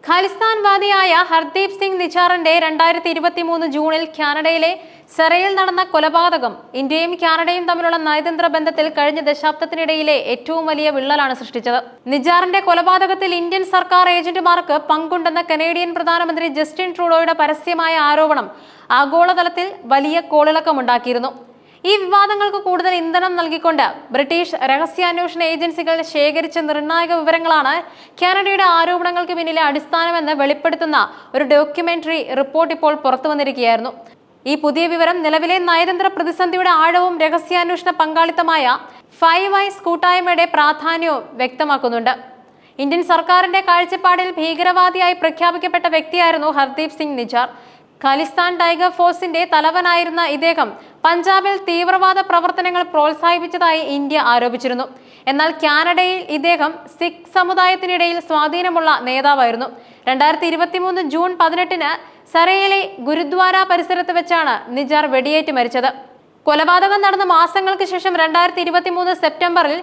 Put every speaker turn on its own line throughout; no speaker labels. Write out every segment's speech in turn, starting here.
ഖാലിസ്ഥാൻവാദിയായ ഹർദീപ് സിംഗ് നിജാറിന്റെ 2023 ജൂണിൽ കാനഡയിലെ സറയിൽ നടന്ന കൊലപാതകം ഇന്ത്യയും കാനഡയും തമ്മിലുള്ള നയതന്ത്ര ബന്ധത്തിൽ കഴിഞ്ഞ ദശാബ്ദത്തിനിടയിലെ ഏറ്റവും വലിയ വിള്ളലാണ് സൃഷ്ടിച്ചത്. നിജാറിന്റെ കൊലപാതകത്തിൽ ഇന്ത്യൻ സർക്കാർ ഏജന്റുമാർക്ക് പങ്കുണ്ടെന്ന കനേഡിയൻ പ്രധാനമന്ത്രി ജസ്റ്റിൻ ട്രൂഡോയുടെ പരസ്യമായ ആരോപണം ആഗോളതലത്തിൽ വലിയ കോളിളക്കമുണ്ടാക്കിയിരുന്നു. ഈ വിവാദങ്ങൾക്ക് കൂടുതൽ ഇന്ധനം നൽകിക്കൊണ്ട് ബ്രിട്ടീഷ് രഹസ്യാന്വേഷണ ഏജൻസികൾ ശേഖരിച്ച നിർണായക വിവരങ്ങളാണ് കാനഡയുടെ ആരോപണങ്ങൾക്ക് പിന്നിലെ അടിസ്ഥാനമെന്ന് വെളിപ്പെടുത്തുന്ന ഒരു ഡോക്യുമെന്ററി റിപ്പോർട്ട് ഇപ്പോൾ പുറത്തുവന്നിരിക്കുകയായിരുന്നു. ഈ പുതിയ വിവരം നിലവിലെ നയതന്ത്ര പ്രതിസന്ധിയുടെ ആഴവും രഹസ്യാന്വേഷണ പങ്കാളിത്തമായ ഫൈവ് ഐസ് കൂട്ടായ്മയുടെ പ്രാധാന്യവും വ്യക്തമാക്കുന്നുണ്ട്. ഇന്ത്യൻ സർക്കാരിന്റെ കാഴ്ചപ്പാടിൽ ഭീകരവാദിയായി പ്രഖ്യാപിക്കപ്പെട്ട വ്യക്തിയായിരുന്നു ഹർദീപ് സിംഗ് നിജാർ. ഖാലിസ്ഥാൻ ടൈഗർ ഫോഴ്സിന്റെ തലവനായിരുന്ന ഇദ്ദേഹം പഞ്ചാബിൽ തീവ്രവാദ പ്രവർത്തനങ്ങൾ പ്രോത്സാഹിപ്പിച്ചതായി ഇന്ത്യ ആരോപിച്ചിരുന്നു. എന്നാൽ കാനഡയിൽ ഇദ്ദേഹം സിഖ് സമുദായത്തിനിടയിൽ സ്വാധീനമുള്ള നേതാവായിരുന്നു. 2023 ജൂൺ 18 സറയിലെ ഗുരുദ്വാര പരിസരത്ത് വെച്ചാണ് നിജാർ വെടിയേറ്റ് മരിച്ചത്. കൊലപാതകം നടന്ന മാസങ്ങൾക്ക് ശേഷം 2023 സെപ്റ്റംബറിൽ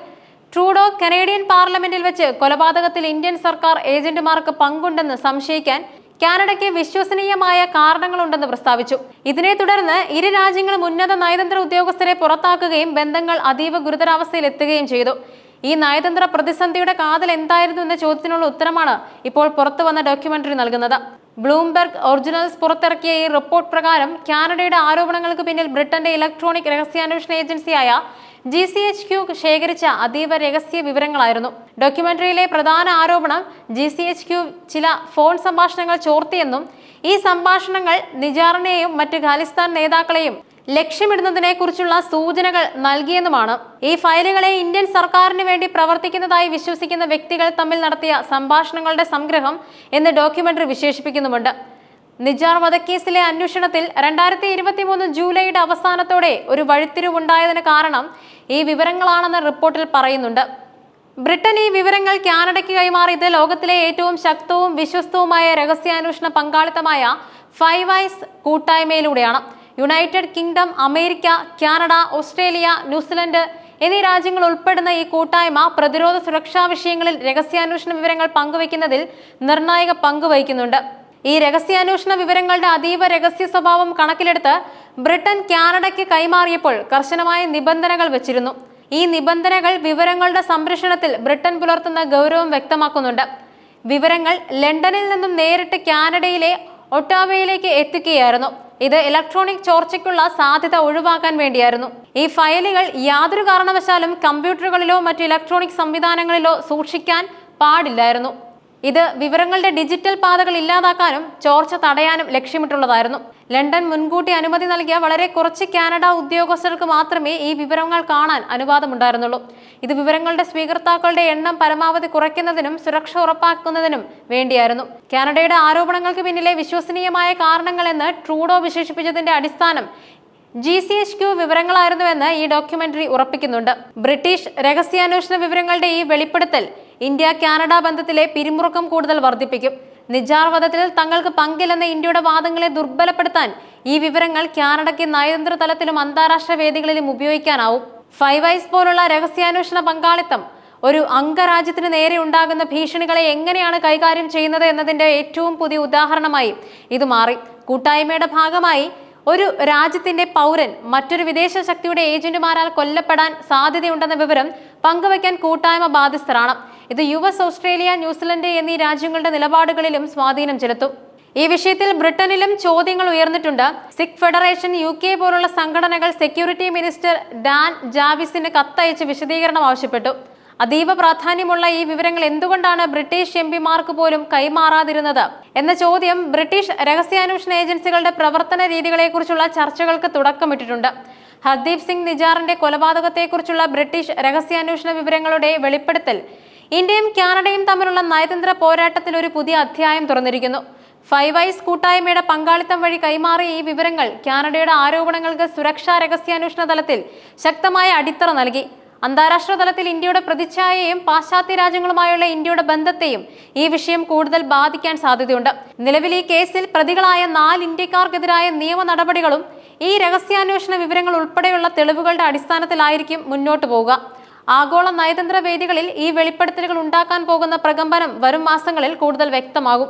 ട്രൂഡോ കനേഡിയൻ പാർലമെന്റിൽ വെച്ച് കൊലപാതകത്തിൽ ഇന്ത്യൻ സർക്കാർ ഏജന്റുമാർക്ക് പങ്കുണ്ടെന്ന് സംശയിക്കാൻ കാനഡയ്ക്ക് വിശ്വസനീയമായ കാരണങ്ങളുണ്ടെന്ന് പ്രസ്താവിച്ചു. ഇതിനെ തുടർന്ന് ഇരു രാജ്യങ്ങളും ഉന്നത നയതന്ത്ര ഉദ്യോഗസ്ഥരെ പുറത്താക്കുകയും ബന്ധങ്ങൾ അതീവ ഗുരുതരാവസ്ഥയിൽ എത്തുകയും ചെയ്തു. ഈ നയതന്ത്ര പ്രതിസന്ധിയുടെ കാതൽ എന്തായിരുന്നു എന്ന ചോദ്യത്തിനുള്ള ഉത്തരമാണ് ഇപ്പോൾ പുറത്തു വന്ന ഡോക്യുമെന്ററി നൽകുന്നത്. ബ്ലൂംബെർഗ് ഒറിജിനൽസ് പുറത്തിറക്കിയ ഈ റിപ്പോർട്ട് പ്രകാരം കാനഡയുടെ ആരോപണങ്ങൾക്ക് പിന്നിൽ ബ്രിട്ടന്റെ ഇലക്ട്രോണിക് രഹസ്യാന്വേഷണ ഏജൻസിയായ GCHQ ശേഖരിച്ച അതീവ രഹസ്യ വിവരങ്ങളായിരുന്നു. ഡോക്യുമെന്ററിയിലെ പ്രധാന ആരോപണം GCHQ ചില ഫോൺ സംഭാഷണങ്ങൾ ചോർത്തിയെന്നും ഈ സംഭാഷണങ്ങൾ നിജാറിനെയും മറ്റ് ഖാലിസ്ഥാൻ നേതാക്കളെയും ലക്ഷ്യമിടുന്നതിനെ കുറിച്ചുള്ള സൂചനകൾ നൽകിയെന്നുമാണ്. ഈ ഫയലുകളെ ഇന്ത്യൻ സർക്കാരിന് വേണ്ടി പ്രവർത്തിക്കുന്നതായി വിശ്വസിക്കുന്ന വ്യക്തികൾ തമ്മിൽ നടത്തിയ സംഭാഷണങ്ങളുടെ സംഗ്രഹം എന്ന് ഡോക്യുമെന്ററി വിശേഷിപ്പിക്കുന്നുമുണ്ട്. നിജാർ വധക്കേസിലെ അന്വേഷണത്തിൽ 2023 ജൂലൈയുടെ അവസാനത്തോടെ ഒരു വഴിത്തിരിവുണ്ടായതിന് കാരണം ഈ വിവരങ്ങളാണെന്ന് റിപ്പോർട്ടിൽ പറയുന്നുണ്ട്. ബ്രിട്ടൻ ഈ വിവരങ്ങൾ കാനഡയ്ക്ക് കൈമാറിയത് ലോകത്തിലെ ഏറ്റവും ശക്തവും വിശ്വസ്തവുമായ രഹസ്യാന്വേഷണ പങ്കാളിത്തമായ ഫൈവ് ഐസ് കൂട്ടായ്മയിലൂടെയാണ്. United Kingdom, America, Canada, Australia, New Zealand എന്നീ രാജ്യങ്ങൾ ഉൾപ്പെടുന്ന ഈ കൂട്ടായ്മ പ്രതിരോധ സുരക്ഷാ വിഷയങ്ങളിൽ രഹസ്യാന്വേഷണ വിവരങ്ങൾ പങ്കുവയ്ക്കുന്നതിൽ നിർണായക പങ്ക് വഹിക്കുന്നുണ്ട്. ഈ രഹസ്യാന്വേഷണ വിവരങ്ങളുടെ അതീവ രഹസ്യ സ്വഭാവം കണക്കിലെടുത്ത് ബ്രിട്ടൻ കാനഡയ്ക്ക് കൈമാറിയപ്പോൾ കർശനമായ നിബന്ധനകൾ വെച്ചിരുന്നു. ഈ നിബന്ധനകൾ വിവരങ്ങളുടെ സംരക്ഷണത്തിൽ ബ്രിട്ടൻ പുലർത്തുന്ന ഗൗരവം വ്യക്തമാക്കുന്നുണ്ട്. വിവരങ്ങൾ ലണ്ടനിൽ നിന്നും നേരിട്ട് കാനഡയിലെ ഒട്ടാവയിലേക്ക് എത്തിക്കുകയായിരുന്നു. ഇത് ഇലക്ട്രോണിക് ചോർച്ചയ്ക്കുള്ള സാധ്യത ഒഴിവാക്കാൻ വേണ്ടിയായിരുന്നു. ഈ ഫയലുകൾ യാതൊരു കാരണവശാലും കമ്പ്യൂട്ടറുകളിലോ മറ്റു ഇലക്ട്രോണിക് സംവിധാനങ്ങളിലോ സൂക്ഷിക്കാൻ പാടില്ലായിരുന്നു. ഇത് വിവരങ്ങളുടെ ഡിജിറ്റൽ പാതകൾ ഇല്ലാതാക്കാനും ചോർച്ച തടയാനും ലക്ഷ്യമിട്ടുള്ളതായിരുന്നു. ലണ്ടൻ മുൻകൂട്ടി അനുമതി നൽകിയ വളരെ കുറച്ച് കാനഡ ഉദ്യോഗസ്ഥർക്ക് മാത്രമേ ഈ വിവരങ്ങൾ കാണാൻ അനുവാദമുണ്ടായിരുന്നുള്ളൂ. ഇത് വിവരങ്ങളുടെ സ്വീകർത്താക്കളുടെ എണ്ണം പരമാവധി കുറയ്ക്കുന്നതിനും സുരക്ഷ ഉറപ്പാക്കുന്നതിനും വേണ്ടിയായിരുന്നു. കാനഡയുടെ ആരോപണങ്ങൾക്ക് പിന്നിലെ വിശ്വസനീയമായ കാരണങ്ങളെന്ന് ട്രൂഡോ വിശേഷിപ്പിച്ചതിന്റെ അടിസ്ഥാനം GCHQ വിവരങ്ങളായിരുന്നുവെന്ന് ഈ ഡോക്യുമെന്ററി ഉറപ്പിക്കുന്നുണ്ട്. ബ്രിട്ടീഷ് രഹസ്യാന്വേഷണ വിവരങ്ങളുടെ ഈ വെളിപ്പെടുത്തൽ ഇന്ത്യ കാനഡ ബന്ധത്തിലെ പിരിമുറുക്കം കൂടുതൽ വർദ്ധിപ്പിക്കും. നിജാർ വധത്തിൽ തങ്ങൾക്ക് പങ്കില്ലെന്ന ഇന്ത്യയുടെ വാദങ്ങളെ ദുർബലപ്പെടുത്താൻ ഈ വിവരങ്ങൾ കാനഡയ്ക്ക് നയതന്ത്ര തലത്തിലും അന്താരാഷ്ട്ര വേദികളിലും ഉപയോഗിക്കാനാവും. ഫൈവ് ഐസ് പോലുള്ള രഹസ്യാന്വേഷണ പങ്കാളിത്തം ഒരു അംഗരാജ്യത്തിന് നേരെ ഉണ്ടാകുന്ന ഭീഷണികളെ എങ്ങനെയാണ് കൈകാര്യം ചെയ്യുന്നത് എന്നതിന്റെ ഏറ്റവും പുതിയ ഉദാഹരണമായി ഇത് മാറി. കൂട്ടായ്മയുടെ ഭാഗമായി ഒരു രാജ്യത്തിന്റെ പൗരൻ മറ്റൊരു വിദേശ ശക്തിയുടെ ഏജന്റുമാരാൽ കൊല്ലപ്പെടാൻ സാധ്യതയുണ്ടെന്ന വിവരം പങ്കുവയ്ക്കാൻ കൂട്ടായ്മ ബാധ്യസ്ഥരാണ്. ഇത് US, ഓസ്ട്രേലിയ, ന്യൂസിലൻഡ് എന്നീ രാജ്യങ്ങളുടെ നിലപാടുകളിലും സ്വാധീനം ചെലുത്തും. ഈ വിഷയത്തിൽ ബ്രിട്ടനിലും ചോദ്യങ്ങൾ ഉയർന്നിട്ടുണ്ട്. സിഖ് ഫെഡറേഷൻ, UK പോലുള്ള സംഘടനകൾ സെക്യൂരിറ്റി മിനിസ്റ്റർ ഡാൻ ജാവിസിന് കത്തയച്ച് വിശദീകരണം ആവശ്യപ്പെട്ടു. അതീവ പ്രാധാന്യമുള്ള ഈ വിവരങ്ങൾ എന്തുകൊണ്ടാണ് ബ്രിട്ടീഷ് MPമാർക്ക് പോലും കൈമാറാതിരുന്നത് എന്ന ചോദ്യം ബ്രിട്ടീഷ് രഹസ്യാന്വേഷണ ഏജൻസികളുടെ പ്രവർത്തന രീതികളെക്കുറിച്ചുള്ള ചർച്ചകൾക്ക് തുടക്കമിട്ടിട്ടുണ്ട്. ഹർദീപ് സിംഗ് നിജാറിന്റെ കൊലപാതകത്തെക്കുറിച്ചുള്ള ബ്രിട്ടീഷ് രഹസ്യാന്വേഷണ വിവരങ്ങളുടെ വെളിപ്പെടുത്തൽ ഇന്ത്യയും കാനഡയും തമ്മിലുള്ള നയതന്ത്ര പോരാട്ടത്തിൽ ഒരു പുതിയ അധ്യായം തുറന്നിരിക്കുന്നു. ഫൈവ് ഐസ് കൂട്ടായ്മയുടെ പങ്കാളിത്തം വഴി കൈമാറിയ ഈ വിവരങ്ങൾ കാനഡയുടെ ആരോപണങ്ങൾക്ക് സുരക്ഷാ രഹസ്യാന്വേഷണ തലത്തിൽ ശക്തമായ അടിത്തറ നൽകി. അന്താരാഷ്ട്ര തലത്തിൽ ഇന്ത്യയുടെ പ്രതിച്ഛായയെയും പാശ്ചാത്യ രാജ്യങ്ങളുമായുള്ള ഇന്ത്യയുടെ ബന്ധത്തെയും ഈ വിഷയം കൂടുതൽ ബാധിക്കാൻ സാധ്യതയുണ്ട്. നിലവിൽ ഈ കേസിൽ പ്രതികളായ 4 ഇന്ത്യക്കാർക്കെതിരായ നിയമ നടപടികളും ഈ രഹസ്യാന്വേഷണ വിവരങ്ങൾ ഉൾപ്പെടെയുള്ള തെളിവുകളുടെ അടിസ്ഥാനത്തിലായിരിക്കും മുന്നോട്ട് പോവുക. ആഗോള നയതന്ത്ര വേദികളിൽ ഈ വെളിപ്പെടുത്തലുകൾ ഉണ്ടാക്കാൻ പോകുന്ന പ്രകമ്പനം വരും മാസങ്ങളിൽ കൂടുതൽ വ്യക്തമാകും.